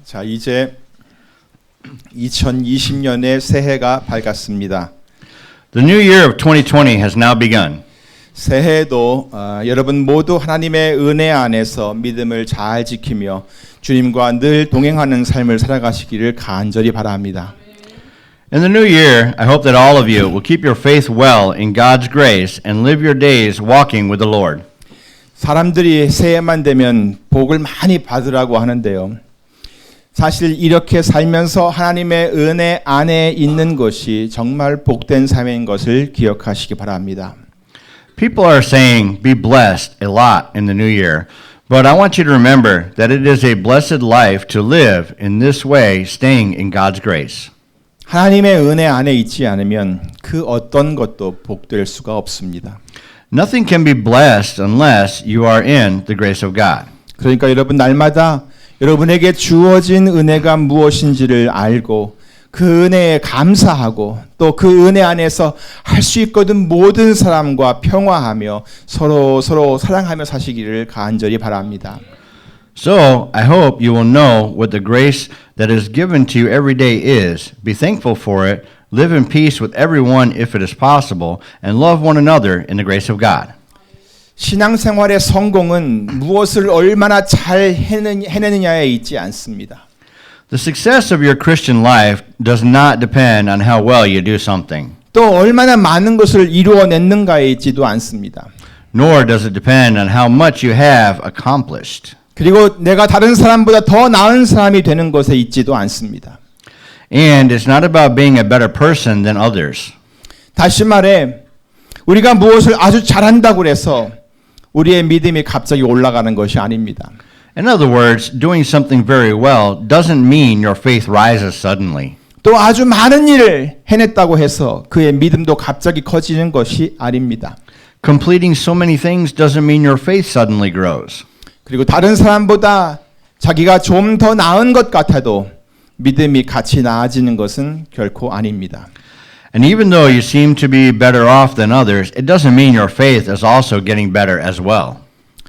자, 이제 2020년의 새해가 밝았습니다. The new year of 2020 has now begun. 새해에도 여러분 모두 하나님의 은혜 안에서 믿음을 잘 지키며 주님과 늘 동행하는 삶을 살아가시기를 간절히 바랍니다. In the new year, I hope that all of you will keep your faith well in God's grace and live your days walking with the Lord. 사람들이 새해만 되면 복을 많이 받으라고 하는데요. 사실 이렇게 살면서 하나님의 은혜 안에 있는 것이 정말 복된 삶인 것을 기억하시기 바랍니다. People are saying, be blessed a lot in the new year, but I want you to remember that it is a blessed life to live in this way, staying in God's grace. 하나님의 은혜 안에 있지 않으면 그 어떤 것도 복될 수가 없습니다. Nothing can be blessed unless you are in the grace of God. 그러니까 여러분 날마다 여러분에게 주어진 은혜가 무엇인지를 알고 그 은혜에 감사하고 또 그 은혜 안에서 할 수 있거든 모든 사람과 평화하며 서로 사랑하며 사시기를 간절히 바랍니다. So, I hope you will know what the grace that is given to you every day is. Be thankful for it, live in peace with everyone if it is possible, and love one another in the grace of God. 신앙생활의 성공은 무엇을 얼마나 잘 해내느냐에 있지 않습니다. The success of your Christian life does not depend on how well you do something, 또 얼마나 많은 것을 이루어냈는가에 있지도 않습니다. nor does it depend on how much you have accomplished. 그리고 내가 다른 사람보다 더 나은 사람이 되는 것에 있지도 않습니다. And it's not about being a better person than others. 다시 말해 우리가 무엇을 아주 잘한다고 해서 우리의 믿음이 갑자기 올라가는 것이 아닙니다. In other words, doing something very well doesn't mean your faith rises suddenly. 또 아주 많은 일을 해냈다고 해서 그의 믿음도 갑자기 커지는 것이 아닙니다. Completing so many things doesn't mean your faith suddenly grows. 그리고 다른 사람보다 자기가 좀 더 나은 것 같아도 믿음이 같이 나아지는 것은 결코 아닙니다. And even though you seem to be better off than others, it doesn't mean your faith is also getting better as well.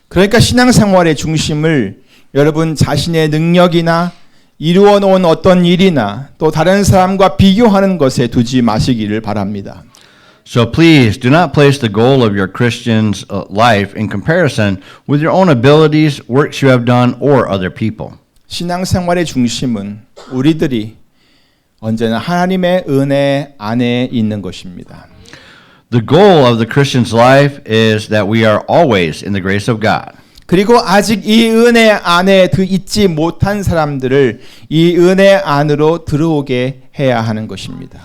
그러니까 신앙생활의 중심을 여러분 자신의 능력이나 이루어 놓은 어떤 일이나 또 다른 사람과 비교하는 것에 두지 마시기를 바랍니다. So please do not place the goal of your Christian's life in comparison with your own abilities, works you have done, or other people. 신앙생활의 중심은 우리들이 언제나 하나님의 은혜 안에 있는 것입니다. The goal of the Christian's life is that we are always in the grace of God. 그리고 아직 이 은혜 안에 있지 못한 사람들을 이 은혜 안으로 들어오게 해야 하는 것입니다.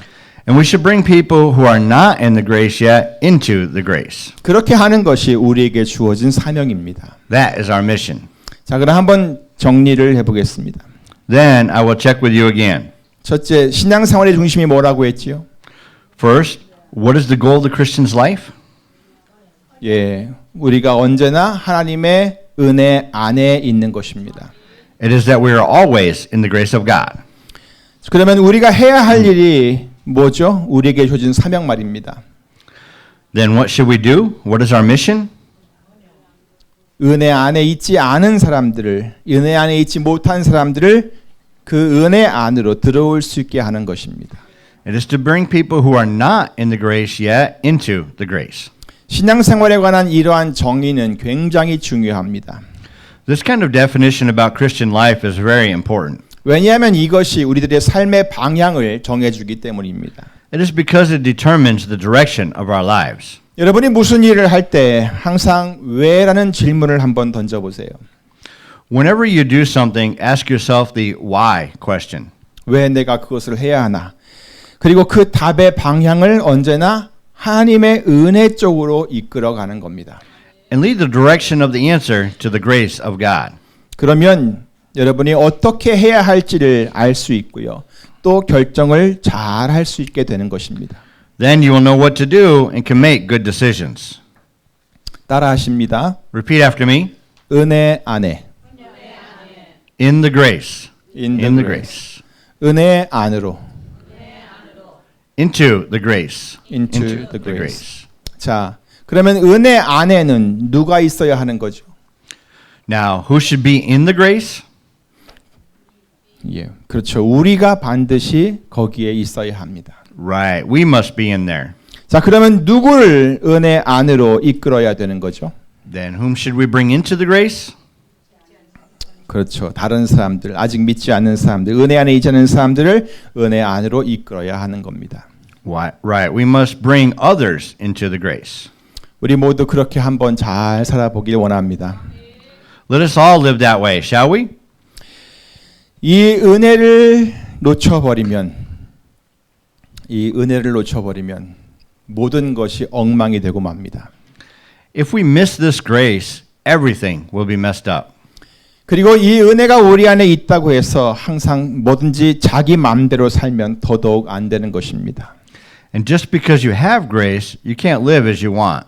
And we should bring people who are not in the grace yet into the grace. 그렇게 하는 것이 우리에게 주어진 사명입니다. That is our mission. 자, 그럼 한번 정리를 해보겠습니다. Then I will check with you again. 첫째, 신앙생활의 중심이 뭐라고 했지요? First, what is the goal of the Christian's life? 예, 우리가 언제나 하나님의 은혜 안에 있는 것입니다. It is that we are always in the grace of God. 그러면 우리가 해야 할 일이 뭐죠? 우리에게 주어진 사명 말입니다. Then what should we do? What is our mission? 은혜 안에 있지 않은 사람들을, 은혜 안에 있지 못한 사람들을 그 은혜 안으로 들어올 수 있게 하는 것입니다. It is to bring people who are not in the grace yet into the grace. 신앙생활에 관한 이러한 정의는 굉장히 중요합니다. This kind of definition about Christian life is very important. 왜냐하면 이것이 우리들의 삶의 방향을 정해주기 때문입니다. It is because it determines the direction of our lives. 여러분이 무슨 일을 할 때 항상 왜라는 질문을 한번 던져보세요. Whenever you do something, ask yourself the why question. 왜 내가 그것을 해야 하나? 그리고 그 답의 방향을 언제나 하나님의 은혜 쪽으로 이끌어가는 겁니다. And lead the direction of the answer to the grace of God. 그러면 여러분이 어떻게 해야 할지를 알 수 있고요. 또 결정을 잘 할 수 있게 되는 것입니다. Then you will know what to do and can make good decisions. 따라하십니다. Repeat after me. 은혜 안에. In the grace. In the grace. 은혜 안으로. Into the grace. Into the grace. 자, 그러면 은혜 안에는 누가 있어야 하는 거죠? Now, who should be in the grace? 예, 그렇죠. 우리가 반드시 거기에 있어야 합니다. Right. We must be in there. 자, 그러면 누구를 은혜 안으로 이끌어야 되는 거죠? Then whom should we bring into the grace? 그렇죠. 다른 사람들, 아직 믿지 않는 사람들, 은혜 안에 있지 않은 사람들을 은혜 안으로 이끌어야 하는 겁니다. Right. We must bring others into the grace. 우리 모두 그렇게 한번 잘 살아보길 원합니다. Let us all live that way, shall we? 이 은혜를 놓쳐버리면 모든 것이 엉망이 되고 맙니다. If we miss this grace, everything will be messed up. 그리고 이 은혜가 우리 안에 있다고 해서 항상 뭐든지 자기 마음대로 살면 더더욱 안 되는 것입니다. And just because you have grace, you can't live as you want.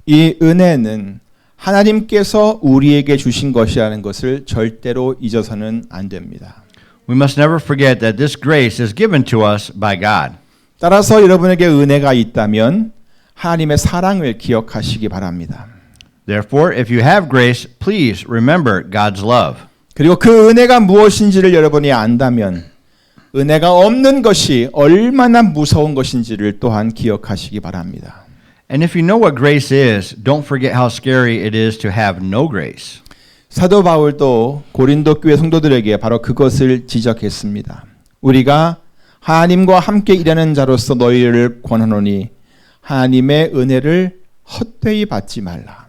이 은혜는 하나님께서 우리에게 주신 것이라는 것을 절대로 잊어서는 안 됩니다. We must never forget that this grace is given to us by God. 따라서 여러분에게 은혜가 있다면 하나님의 사랑을 기억하시기 바랍니다. Therefore, if you have grace, please remember God's love. 그리고 그 은혜가 무엇인지를 여러분이 안다면 은혜가 없는 것이 얼마나 무서운 것인지를 또한 기억하시기 바랍니다. And if you know what grace is, don't forget how scary it is to have no grace. 사도 바울도 고린도 교회 성도들에게 바로 그것을 지적했습니다. 우리가 하나님과 함께 일하는 자로서 너희를 권하노니 하나님의 은혜를 헛되이 받지 말라.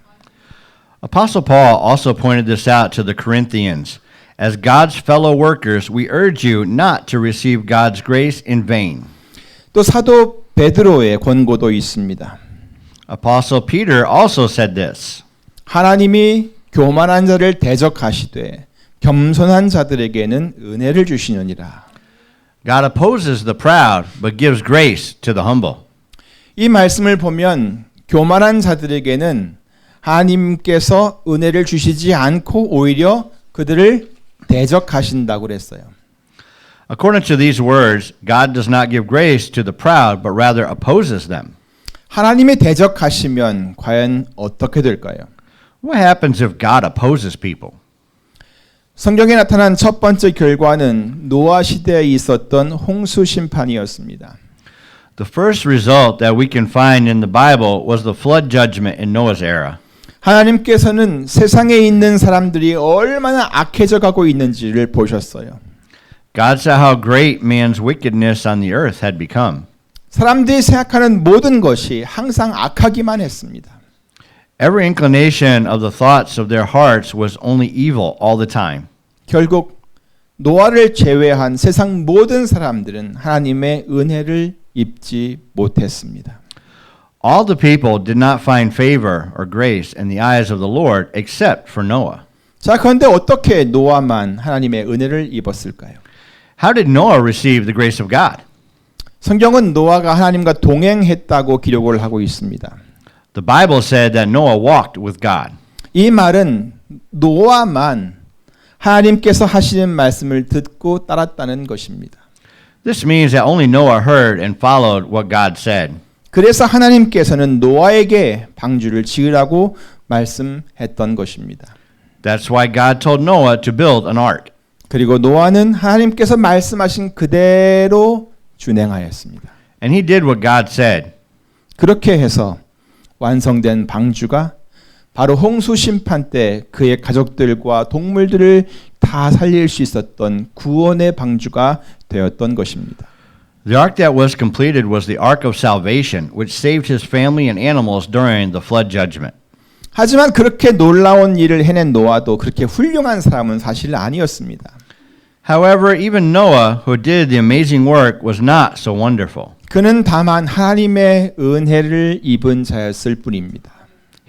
Apostle Paul also pointed this out to the Corinthians. As God's fellow workers, we urge you not to receive God's grace in vain. 또 사도 베드로의 권고도 있습니다. Apostle Peter also said this. 하나님이 교만한 자를 대적하시되 겸손한 자들에게는 은혜를 주시느니라. God opposes the proud, but gives grace to the humble. 이 말씀을 보면 교만한 자들에게는 하나님께서 은혜를 주시지 않고 오히려 그들을 대적하신다고 그랬어요. According to these words, God does not give grace to the proud, but rather opposes them. 하나님이 대적하시면 과연 어떻게 될까요? What happens if God opposes people? 성경에 나타난 첫 번째 결과는 노아 시대에 있었던 홍수 심판이었습니다. The first result that we can find in the Bible was the flood judgment in Noah's era. 하나님께서는 세상에 있는 사람들이 얼마나 악해져 가고 있는지를 보셨어요. God saw how great man's wickedness on the earth had become. 사람들이 생각하는 모든 것이 항상 악하기만 했습니다. Every inclination of the thoughts of their hearts was only evil all the time. 결국 노아를 제외한 세상 모든 사람들은 하나님의 은혜를 입지 못했습니다. All the people did not find favor or grace in the eyes of the Lord except for Noah. 자, 그런데 어떻게 노아만 하나님의 은혜를 입었을까요? How did Noah receive the grace of God? 성경은 노아가 하나님과 동행했다고 기록을 하고 있습니다. The Bible said that Noah walked with God. 이 말은 노아만 하나님께서 하시는 말씀을 듣고 따랐다는 것입니다. This means that only Noah heard and followed what God said. 그래서 하나님께서는 노아에게 방주를 지으라고 말씀했던 것입니다. That's why God told Noah to build an ark. 그리고 노아는 하나님께서 말씀하신 그대로 준행하였습니다. And he did what God said. 그렇게 해서 완성된 방주가 바로 홍수 심판 때 그의 가족들과 동물들을 다 살릴 수 있었던 구원의 방주가 되었던 것입니다. The ark that was completed was the ark of salvation, which saved his family and animals during the flood judgment. 하지만 그렇게 놀라운 일을 해낸 노아도 그렇게 훌륭한 사람은 사실 아니었습니다. However, even Noah, who did the amazing work, was not so wonderful. 그는 다만 하나님의 은혜를 입은 자였을 뿐입니다.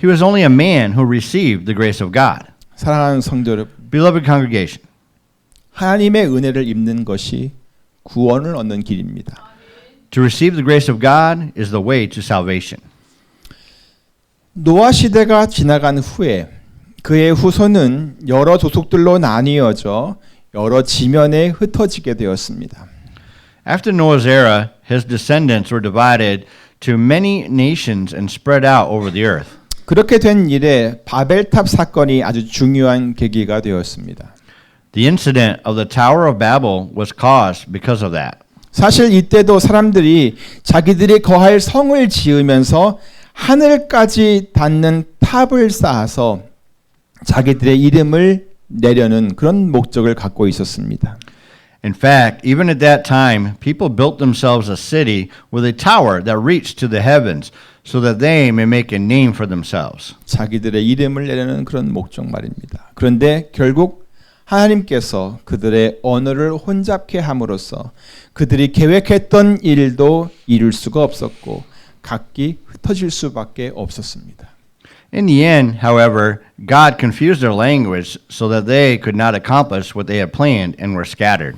He was only a man who received the grace of God. 사랑하는 성도 여러분, Beloved congregation, 하나님의 은혜를 입는 것이 구원을 얻는 길입니다. to receive the grace of God is the way to salvation. 노아 시대가 지나간 후에 그의 후손은 여러 족속들로 나뉘어져 여러 지면에 흩어지게 되었습니다. After Noah's era, his descendants were divided to many nations and spread out over the earth. 그렇게 된 일에 바벨탑 사건이 아주 중요한 계기가 되었습니다. The incident of the Tower of Babel was caused because of that. 사실 이때도 사람들이 자기들이 거할 성을 지으면서 하늘까지 닿는 탑을 쌓아서 자기들의 이름을 내려는 그런 목적을 갖고 있었습니다. In fact, even at that time, people built themselves a city with a tower that reached to the heavens so that they may make a name for themselves. 자기들의 이름을 내려는 그런 목적 말입니다. 그런데 결국 하나님께서 그들의 언어를 혼잡케 함으로써 그들이 계획했던 일도 이룰 수가 없었고 각기 흩어질 수밖에 없었습니다. In the end, however, God confused their language so that they could not accomplish what they had planned and were scattered.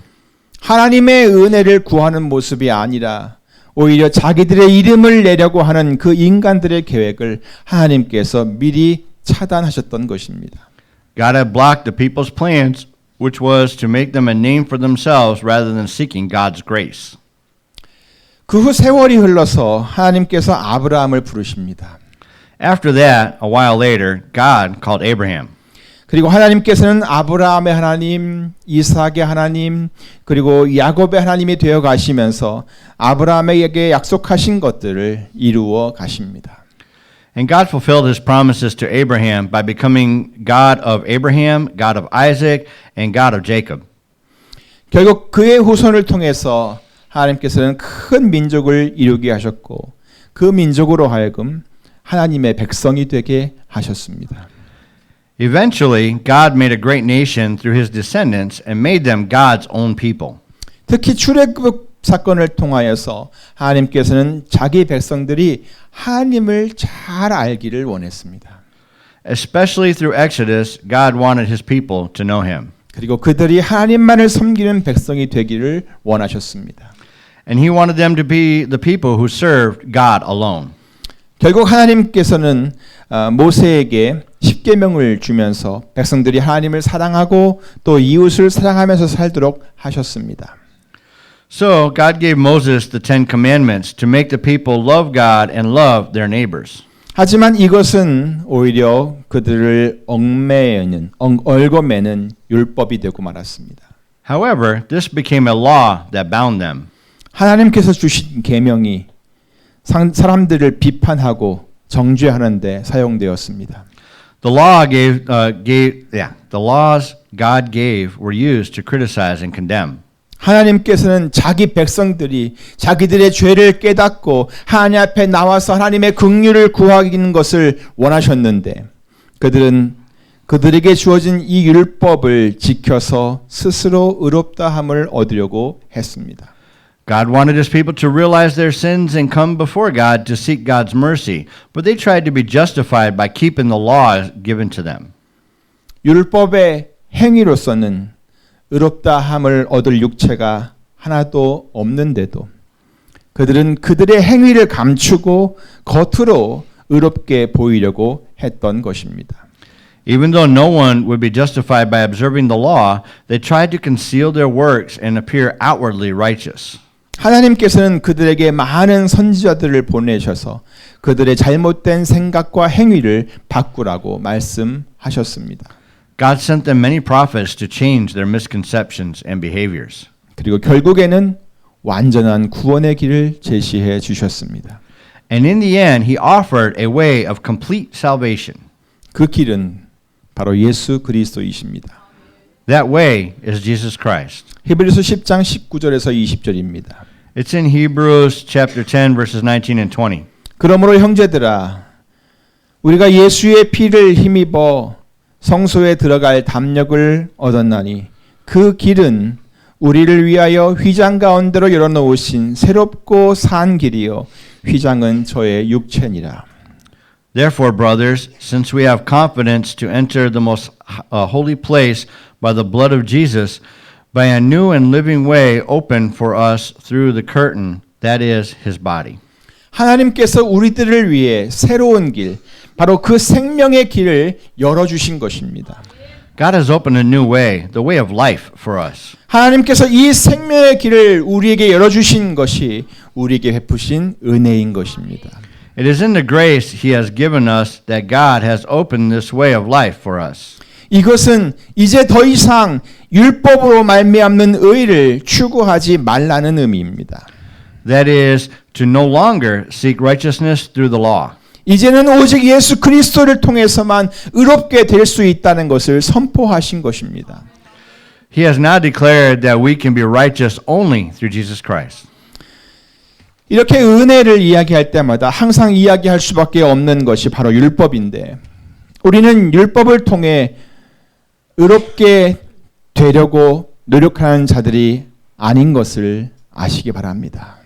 하나님의 은혜를 구하는 모습이 아니라 오히려 자기들의 이름을 내려고 하는 그 인간들의 계획을 하나님께서 미리 차단하셨던 것입니다. God had blocked the people's plans, which was to make them a name for themselves rather than seeking God's grace. 그 후 세월이 흘러서 하나님께서 아브라함을 부르십니다. After that, a while later, God called Abraham. 그리고 하나님께서는 아브라함의 하나님, 이삭의 하나님, 그리고 야곱의 하나님이 되어 가시면서 아브라함에게 약속하신 것들을 이루어 가십니다. And God fulfilled his promises to Abraham by becoming God of Abraham, God of Isaac, and God of Jacob. 결국 그의 후손을 통해서 하나님께서는 큰 민족을 이루게 하셨고 그 민족으로 하여금 하나님의 백성이 되게 하셨습니다. Eventually, God made a great nation through his descendants and made them God's own people. 특히 출애굽 사건을 통하여서 하나님께서는 자기 백성들이 하나님을 잘 알기를 원했습니다. Especially through Exodus, God wanted his people to know him. 그리고 그들이 하나님만을 섬기는 백성이 되기를 원하셨습니다. And he wanted them to be the people who served God alone. 결국 하나님께서는 모세에게 십계명을 주면서 백성들이 하나님을 사랑하고 또 이웃을 사랑하면서 살도록 하셨습니다. So God gave Moses the Ten Commandments to make the people love God and love their neighbors. 하지만 이것은 오히려 그들을 얽어매는 율법이 되고 말았습니다. However, this became a law that bound them. 하나님께서 주신 계명이 사람들을 비판하고 정죄하는 데 사용되었습니다. The laws God gave were used to criticize and condemn. 하나님께서는 자기 백성들이 자기들의 죄를 깨닫고 하나님 앞에 나와서 하나님의 긍휼을 구하는 것을 원하셨는데 그들은 그들에게 주어진 이 율법을 지켜서 스스로 의롭다함을 얻으려고 했습니다. God wanted his people to realize their sins and come before God to seek God's mercy, but they tried to be justified by keeping the laws given to them. 율법의 행위로서는 의롭다함을 얻을 육체가 하나도 없는데도 그들은 그들의 행위를 감추고 겉으로 의롭게 보이려고 했던 것입니다. Even though no one would be justified by observing the law, they tried to conceal their works and appear outwardly righteous. 하나님께서는 그들에게 많은 선지자들을 보내셔서 그들의 잘못된 생각과 행위를 바꾸라고 말씀하셨습니다. God sent them many prophets to change their misconceptions and behaviors. 그리고 결국에는 완전한 구원의 길을 제시해 주셨습니다. And in the end, he offered a way of complete salvation. 그 길은 바로 예수 그리스도이십니다. That way is Jesus Christ. 히브리서 10장 19절에서 20절입니다. It's in Hebrews chapter 10 verses 19 and 20. 그러므로 형제들아 우리가 예수의 피를 힘입어 성소에 들어갈 담력을 얻었나니 그 길은 우리를 위하여 휘장 가운데로 열어놓으신 새롭고 산 길이요 휘장은 저의 육체니라. Therefore, brothers, since we have confidence to enter the most holy place by the blood of Jesus, by a new and living way opened for us through the curtain, that is his body. 하나님께서 우리들을 위해 새로운 길, 바로 그 생명의 길을 열어주신 것입니다. God has opened a new way, the way of life for us. 하나님께서 이 생명의 길을 우리에게 열어주신 것이 우리에게 베푸신 은혜인 것입니다. It is in the grace he has given us that God has opened this way of life for us. 이것은 이제 더 이상 율법으로 말미암는 의를 추구하지 말라는 의미입니다. That is, to no longer seek righteousness through the law. 이제는 오직 예수 그리스도를 통해서만 의롭게 될 수 있다는 것을 선포하신 것입니다. He has now declared that we can be righteous only through Jesus Christ. 이렇게 은혜를 이야기할 때마다 항상 이야기할 수밖에 없는 것이 바로 율법인데 우리는 율법을 통해 의롭게 되려고 노력하는 자들이 아닌 것을 아시기 바랍니다.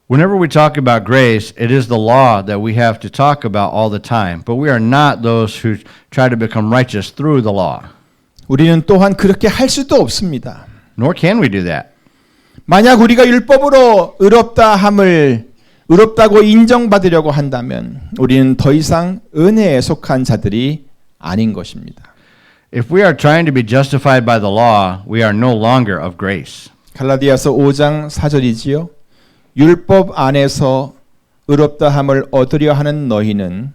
Whenever we talk about grace, it is the law that we have to talk about all the time, but we are not those who try to become righteous through the law. 우리는 또한 그렇게 할 수도 없습니다. Nor can we do that. 만약 우리가 율법으로 의롭다고 인정받으려고 한다면 우리는 더 이상 은혜에 속한 자들이 아닌 것입니다. If we are trying to be justified by the law, we are no longer of grace. 갈라디아서 5장 4절이지요. 율법 안에서 의롭다함을 얻으려 하는 너희는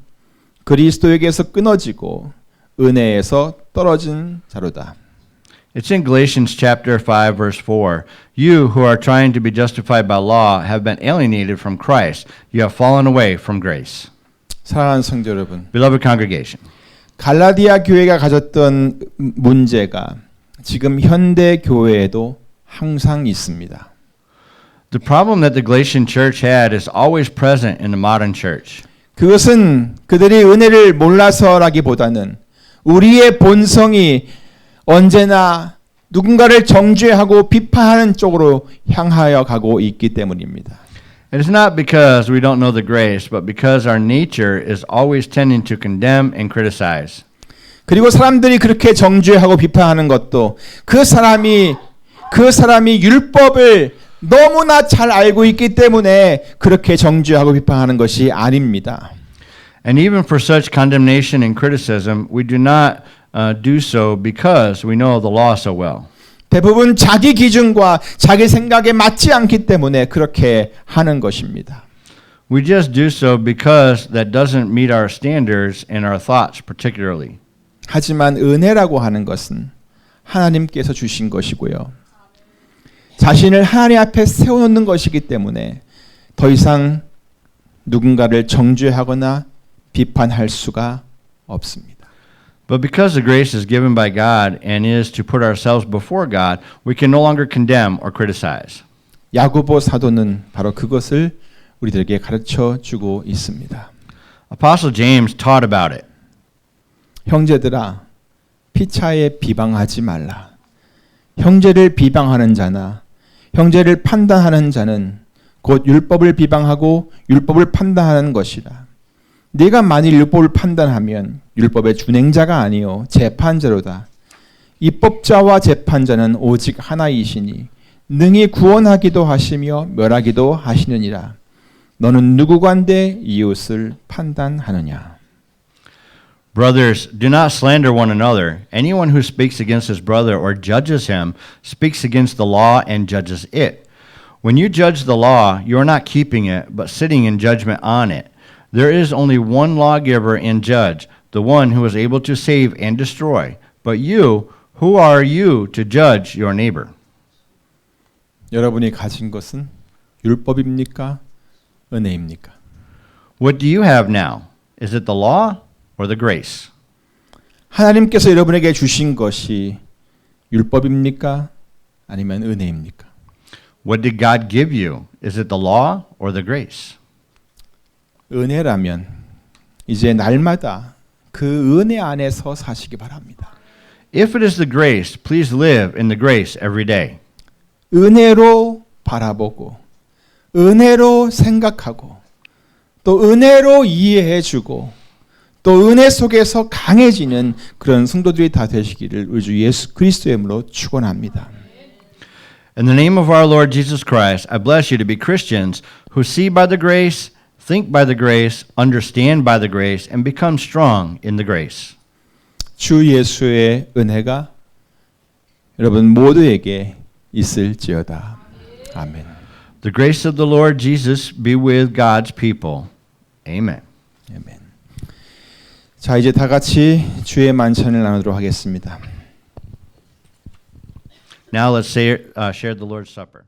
그리스도에게서 끊어지고 은혜에서 떨어진 자로다. It's in Galatians chapter 5 verse 4. You who are trying to be justified by law have been alienated from Christ. You have fallen away from grace. 사랑하는 성도 여러분, Beloved congregation, 갈라디아 교회가 가졌던 문제가 지금 현대 교회에도 항상 있습니다. the problem that the Galatian church had is always present in the modern church. 그것은 그들이 은혜를 몰라서라기보다는 우리의 본성이 언제나 누군가를 정죄하고 비판하는 쪽으로 향하여 가고 있기 때문입니다. It is not because we don't know the grace, but because our nature is always tending to condemn and criticize. 그리고 사람들이 그렇게 정죄하고 비판하는 것도 그 사람이 율법을 너무나 잘 알고 있기 때문에 그렇게 정죄하고 비판하는 것이 아닙니다. And even for such condemnation and criticism, we do not do so because we know the law so well. 대부분 자기 기준과 자기 생각에 맞지 않기 때문에 그렇게 하는 것입니다. We just do so because that doesn't meet our standards and our thoughts particularly. 하지만 은혜라고 하는 것은 하나님께서 주신 것이고요. 자신을 하나님 앞에 세워놓는 것이기 때문에 더 이상 누군가를 정죄하거나 비판할 수가 없습니다. But because the grace is given by God and is to put ourselves before God, we can no longer condemn or criticize. 야고보 사도는 바로 그것을 우리들에게 가르쳐 주고 있습니다. Apostle James taught about it. 형제들아, 피차에 비방하지 말라. 형제를 비방하는 자나 형제를 판단하는 자는 곧 율법을 비방하고 율법을 판단하는 것이라. 네가 만일 율법을 판단하면 율법의 준행자가 아니요 재판자로다. 입법자와 재판자는 오직 하나이시니 능히 구원하기도 하시며 멸하기도 하시느니라. 너는 누구간데 이웃을 판단하느냐. Brothers, do not slander one another. Anyone who speaks against his brother or judges him speaks against the law and judges it. When you judge the law, you are not keeping it, but sitting in judgment on it. There is only one lawgiver and judge, the one who is able to save and destroy. But you, who are you to judge your neighbor? 여러분이 가진 것은 율법입니까? 은혜입니까? What do you have now? Is it the law or the grace? 하나님께서 여러분에게 주신 것이 율법입니까? 아니면 은혜입니까? What did God give you? Is it the law or the grace? 은혜라면 이제 날마다 그 은혜 안에서 사시기 바랍니다. If it is the grace, please live in the grace every day. 은혜로 바라보고 은혜로 생각하고 또 은혜로 이해해주고 또 은혜 속에서 강해지는 그런 성도들이 다 되시기를 우리 주 예수 그리스도의 이름으로 축원합니다. In the name of our Lord Jesus Christ, I bless you to be Christians who see by the grace, think by the grace, understand by the grace, and become strong in the grace. 주 예수의 은혜가 여러분 모두에게 있을지어다. 아멘. The grace of the Lord Jesus be with God's people. Amen. 아멘. 자, 이제 다 같이 주의 만찬을 나누도록 하겠습니다. Now let's share the Lord's Supper.